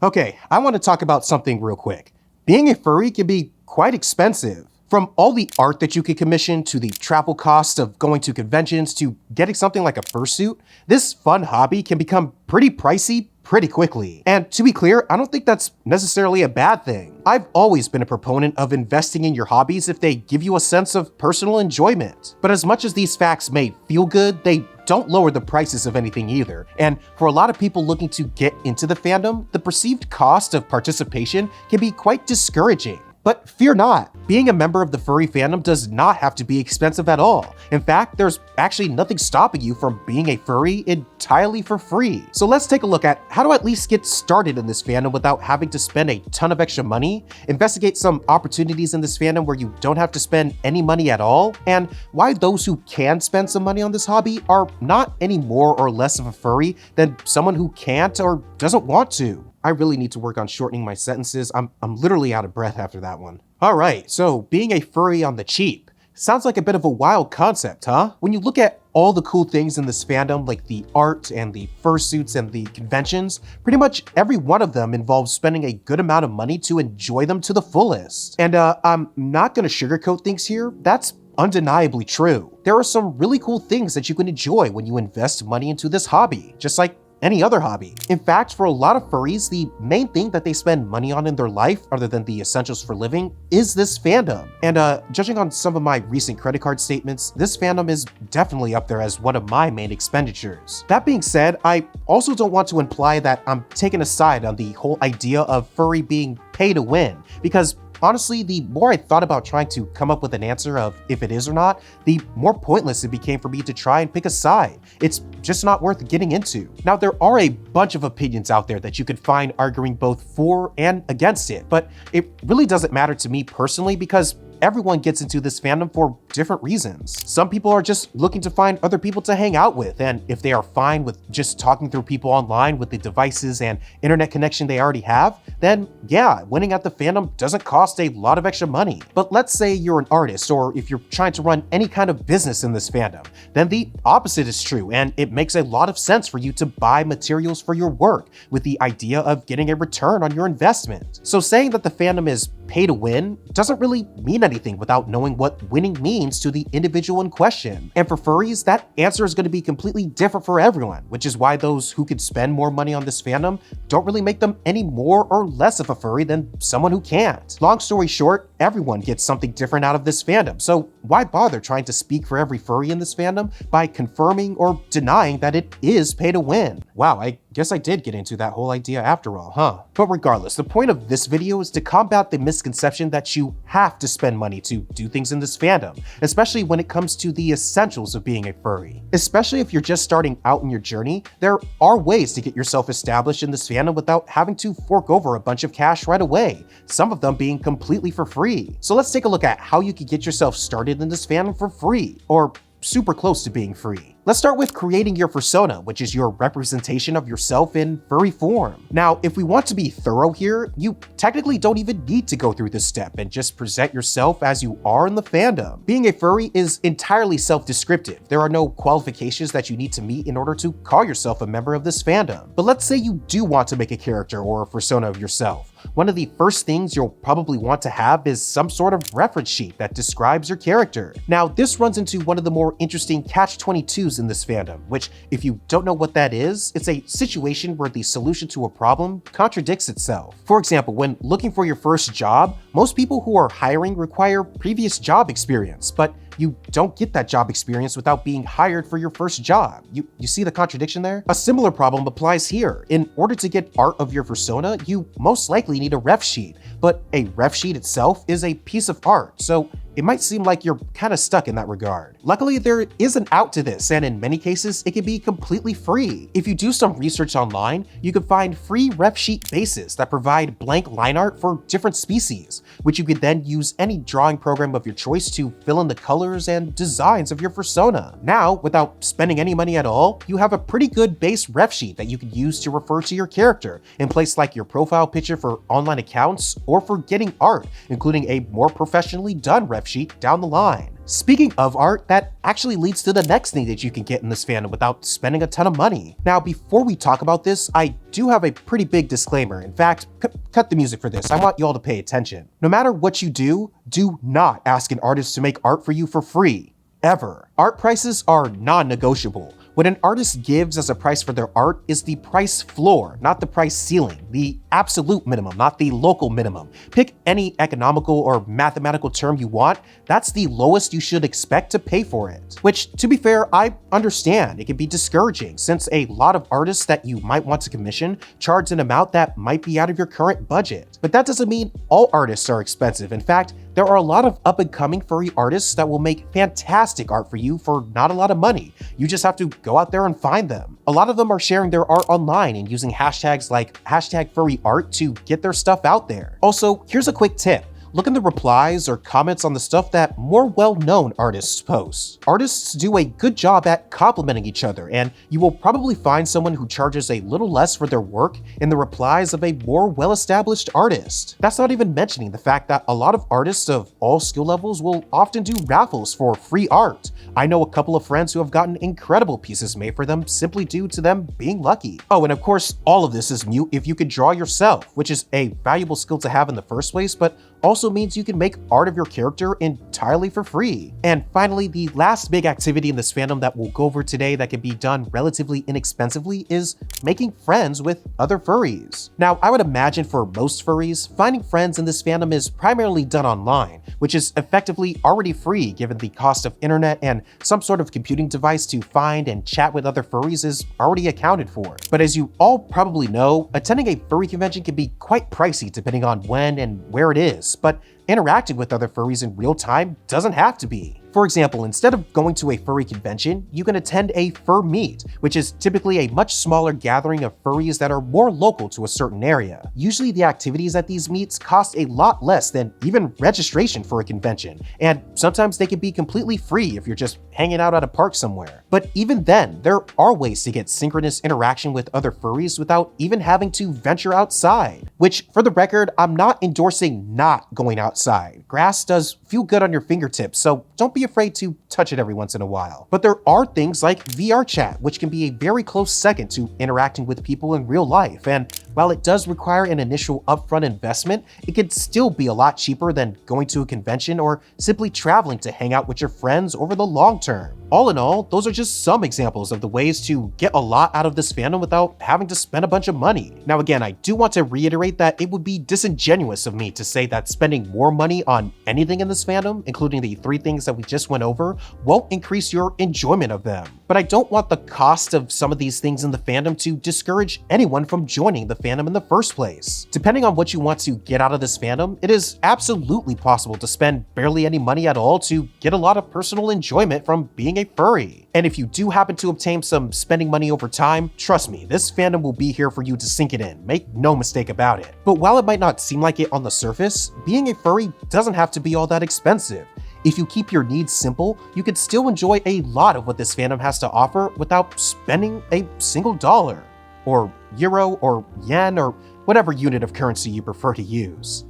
Okay, I want to talk about something real quick. Being a furry can be quite expensive. From all the art that you can commission to the travel cost of going to conventions to getting something like a fursuit, this fun hobby can become pretty pricey pretty quickly. And to be clear, I don't think that's necessarily a bad thing. I've always been a proponent of investing in your hobbies if they give you a sense of personal enjoyment. But as much as these facts may feel good, they don't lower the prices of anything either. And for a lot of people looking to get into the fandom, the perceived cost of participation can be quite discouraging. But fear not, being a member of the furry fandom does not have to be expensive at all. In fact, there's actually nothing stopping you from being a furry entirely for free. So let's take a look at how to at least get started in this fandom without having to spend a ton of extra money, investigate some opportunities in this fandom where you don't have to spend any money at all, and why those who can spend some money on this hobby are not any more or less of a furry than someone who can't or doesn't want to. I really need to work on shortening my sentences. I'm literally out of breath after that one. All right, so being a furry on the cheap sounds like a bit of a wild concept, huh? When you look at all the cool things in this fandom, like the art and the fursuits and the conventions, pretty much every one of them involves spending a good amount of money to enjoy them to the fullest. And I'm not gonna sugarcoat things here. That's undeniably true. There are some really cool things that you can enjoy when you invest money into this hobby, just like any other hobby. In fact, for a lot of furries, the main thing that they spend money on in their life, other than the essentials for living, is this fandom. And judging on some of my recent credit card statements, this fandom is definitely up there as one of my main expenditures. That being said, I also don't want to imply that I'm taking a side on the whole idea of furry being pay to win, because honestly, the more I thought about trying to come up with an answer of if it is or not, the more pointless it became for me to try and pick a side. It's just not worth getting into. Now, there are a bunch of opinions out there that you could find arguing both for and against it, but it really doesn't matter to me personally because everyone gets into this fandom for different reasons. Some people are just looking to find other people to hang out with, and if they are fine with just talking through people online with the devices and internet connection they already have, then yeah, winning at the fandom doesn't cost a lot of extra money. But let's say you're an artist, or if you're trying to run any kind of business in this fandom, then the opposite is true, and it makes a lot of sense for you to buy materials for your work with the idea of getting a return on your investment. So saying that the fandom is pay to win doesn't really mean anything without knowing what winning means to the individual in question. And for furries, that answer is going to be completely different for everyone, which is why those who could spend more money on this fandom don't really make them any more or less of a furry than someone who can't. Long story short, everyone gets something different out of this fandom, so why bother trying to speak for every furry in this fandom by confirming or denying that it is pay to win? Wow, I guess I did get into that whole idea after all, huh? But regardless, the point of this video is to combat the misconception that you have to spend money to do things in this fandom, especially when it comes to the essentials of being a furry. Especially if you're just starting out in your journey, there are ways to get yourself established in this fandom without having to fork over a bunch of cash right away, some of them being completely for free. So let's take a look at how you can get yourself started in this fandom for free, or super close to being free. Let's start with creating your fursona, which is your representation of yourself in furry form. Now, if we want to be thorough here, you technically don't even need to go through this step and just present yourself as you are in the fandom. Being a furry is entirely self-descriptive. There are no qualifications that you need to meet in order to call yourself a member of this fandom. But let's say you do want to make a character or a fursona of yourself. One of the first things you'll probably want to have is some sort of reference sheet that describes your character. Now, this runs into one of the more interesting catch-22s in this fandom, which, if you don't know what that is, it's a situation where the solution to a problem contradicts itself. For example, when looking for your first job, most people who are hiring require previous job experience, but you don't get that job experience without being hired for your first job. You see the contradiction there? A similar problem applies here. In order to get art of your fursona, you most likely need a ref sheet, but a ref sheet itself is a piece of art, so it might seem like you're kind of stuck in that regard. Luckily, there is an out to this, and in many cases, it can be completely free. If you do some research online, you can find free ref sheet bases that provide blank line art for different species, which you could then use any drawing program of your choice to fill in the colors and designs of your fursona. Now, without spending any money at all, you have a pretty good base ref sheet that you can use to refer to your character in place like your profile picture for online accounts or for getting art, including a more professionally done ref sheet down the line. Speaking of art, that actually leads to the next thing that you can get in this fandom without spending a ton of money. Now, before we talk about this, I do have a pretty big disclaimer. In fact, cut the music for this. I want you all to pay attention. No matter what you do not ask an artist to make art for you for free. Ever. Art prices are non-negotiable. What an artist gives as a price for their art is the price floor, not the price ceiling, the absolute minimum, not the local minimum. Pick any economical or mathematical term you want, that's the lowest you should expect to pay for it. Which, to be fair, I understand. It can be discouraging since a lot of artists that you might want to commission charge an amount that might be out of your current budget. But that doesn't mean all artists are expensive. In fact, there are a lot of up-and-coming furry artists that will make fantastic art for you for not a lot of money. You just have to go out there and find them. A lot of them are sharing their art online and using hashtags like #furryart to get their stuff out there. Also, here's a quick tip. Look in the replies or comments on the stuff that more well-known artists post. Artists do a good job at complimenting each other, and you will probably find someone who charges a little less for their work in the replies of a more well-established artist. That's not even mentioning the fact that a lot of artists of all skill levels will often do raffles for free art. I know a couple of friends who have gotten incredible pieces made for them simply due to them being lucky. Oh, and of course, all of this is mute if you could draw yourself, which is a valuable skill to have in the first place, but also means you can make art of your character entirely for free. And finally, the last big activity in this fandom that we'll go over today that can be done relatively inexpensively is making friends with other furries. Now, I would imagine for most furries, finding friends in this fandom is primarily done online, which is effectively already free given the cost of internet and some sort of computing device to find and chat with other furries is already accounted for. But as you all probably know, attending a furry convention can be quite pricey depending on when and where it is. But interacting with other furries in real time doesn't have to be. For example, instead of going to a furry convention, you can attend a fur meet, which is typically a much smaller gathering of furries that are more local to a certain area. Usually the activities at these meets cost a lot less than even registration for a convention, and sometimes they can be completely free if you're just hanging out at a park somewhere. But even then, there are ways to get synchronous interaction with other furries without even having to venture outside. Which, for the record, I'm not endorsing not going outside. Grass does feel good on your fingertips, so don't be afraid to touch it every once in a while. But there are things like VR chat, which can be a very close second to interacting with people in real life. And while it does require an initial upfront investment, it can still be a lot cheaper than going to a convention or simply traveling to hang out with your friends over the long term. All in all, those are just some examples of the ways to get a lot out of this fandom without having to spend a bunch of money. Now again, I do want to reiterate that it would be disingenuous of me to say that spending more money on anything in this fandom, including the 3 things that we just went over, won't increase your enjoyment of them. But I don't want the cost of some of these things in the fandom to discourage anyone from joining the fandom in the first place. Depending on what you want to get out of this fandom, it is absolutely possible to spend barely any money at all to get a lot of personal enjoyment from being a furry. And if you do happen to obtain some spending money over time, trust me, this fandom will be here for you to sink it in, make no mistake about it. But while it might not seem like it on the surface, being a furry doesn't have to be all that expensive. If you keep your needs simple, you can still enjoy a lot of what this fandom has to offer without spending a single dollar, or euro, or yen, or whatever unit of currency you prefer to use.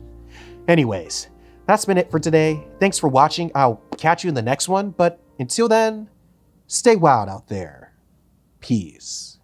Anyways, that's been it for today. Thanks for watching. I'll catch you in the next one, but until then, stay wild out there. Peace.